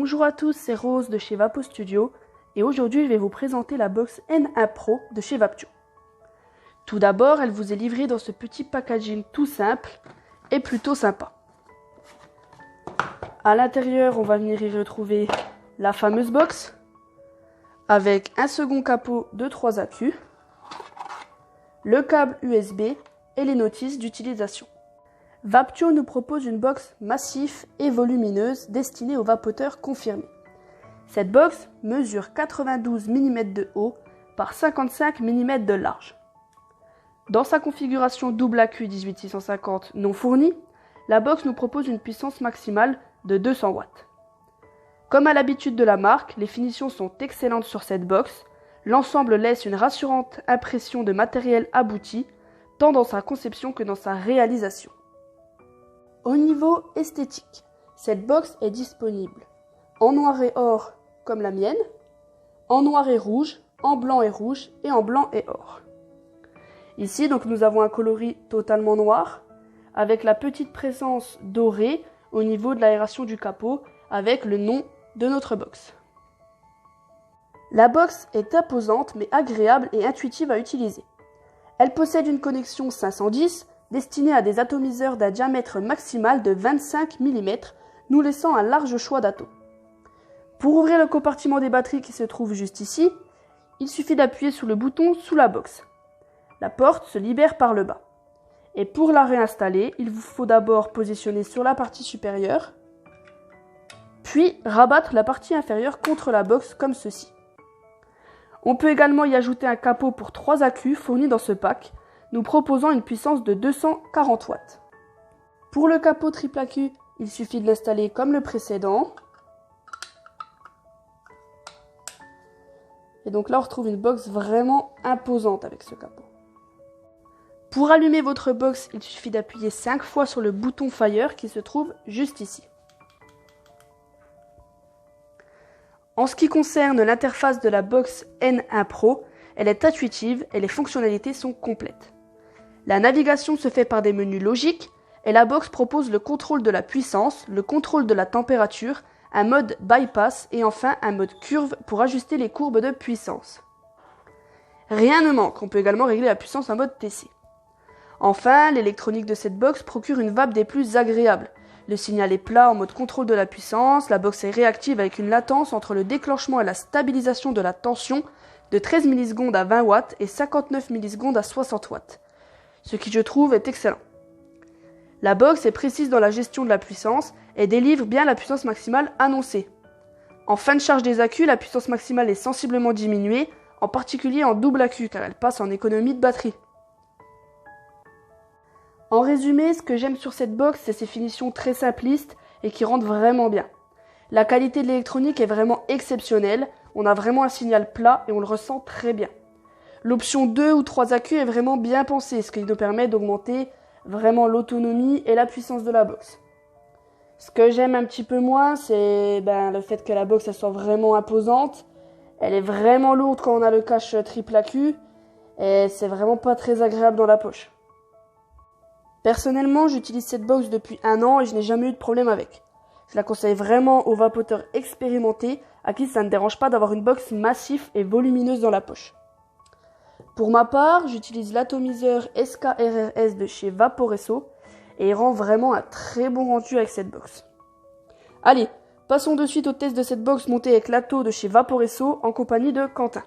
Bonjour à tous, c'est Rose de chez Vapo Studio et aujourd'hui je vais vous présenter la box N1 Pro de chez Vaptio. Tout d'abord, elle vous est livrée dans ce petit packaging tout simple et plutôt sympa. À l'intérieur, on va venir y retrouver la fameuse box avec un second capot de 3 accus, le câble USB et les notices d'utilisation. Vaptio nous propose une box massive et volumineuse destinée aux vapoteurs confirmés. Cette box mesure 92 mm de haut par 55 mm de large. Dans sa configuration double accu 18650 non fournie, la box nous propose une puissance maximale de 200 watts. Comme à l'habitude de la marque, les finitions sont excellentes sur cette box. L'ensemble laisse une rassurante impression de matériel abouti, tant dans sa conception que dans sa réalisation. Au niveau esthétique, cette box est disponible en noir et or comme la mienne, en noir et rouge, en blanc et rouge et en blanc et or. Ici donc nous avons un coloris totalement noir avec la petite présence dorée au niveau de l'aération du capot avec le nom de notre box. La box est imposante mais agréable et intuitive à utiliser. Elle possède une connexion 510 destinée à des atomiseurs d'un diamètre maximal de 25 mm, nous laissant un large choix d'atomes. Pour ouvrir le compartiment des batteries qui se trouve juste ici, il suffit d'appuyer sur le bouton sous la box. La porte se libère par le bas. Et pour la réinstaller, il vous faut d'abord positionner sur la partie supérieure, puis rabattre la partie inférieure contre la box comme ceci. On peut également y ajouter un capot pour 3 accus fournis dans ce pack, nous proposant une puissance de 240 watts. Pour le capot triple accu, il suffit de l'installer comme le précédent. Et donc là, on retrouve une box vraiment imposante avec ce capot. Pour allumer votre box, il suffit d'appuyer 5 fois sur le bouton Fire qui se trouve juste ici. En ce qui concerne l'interface de la box N1 Pro, elle est intuitive et les fonctionnalités sont complètes. La navigation se fait par des menus logiques et la box propose le contrôle de la puissance, le contrôle de la température, un mode bypass et enfin un mode curve pour ajuster les courbes de puissance. Rien ne manque, on peut également régler la puissance en mode TC. Enfin, l'électronique de cette box procure une vape des plus agréables. Le signal est plat en mode contrôle de la puissance, la box est réactive avec une latence entre le déclenchement et la stabilisation de la tension de 13 millisecondes à 20 watts et 59 millisecondes à 60 watts. Ce qui je trouve est excellent. La box est précise dans la gestion de la puissance et délivre bien la puissance maximale annoncée. En fin de charge des accus, la puissance maximale est sensiblement diminuée, en particulier en double accu car elle passe en économie de batterie. En résumé, ce que j'aime sur cette box, c'est ses finitions très simplistes et qui rendent vraiment bien. La qualité de l'électronique est vraiment exceptionnelle, on a vraiment un signal plat et on le ressent très bien. L'option 2 ou 3 accus est vraiment bien pensée, ce qui nous permet d'augmenter vraiment l'autonomie et la puissance de la box. Ce que j'aime un petit peu moins, c'est le fait que la box elle soit vraiment imposante. Elle est vraiment lourde quand on a le cache triple accu et c'est vraiment pas très agréable dans la poche. Personnellement, j'utilise cette box depuis 1 an et je n'ai jamais eu de problème avec. Je la conseille vraiment aux vapoteurs expérimentés à qui ça ne dérange pas d'avoir une box massive et volumineuse dans la poche. Pour ma part, j'utilise l'atomiseur SKRRS de chez Vaporesso et il rend vraiment un très bon rendu avec cette box. Allez, passons de suite au test de cette box montée avec l'Ato de chez Vaporesso en compagnie de Quentin.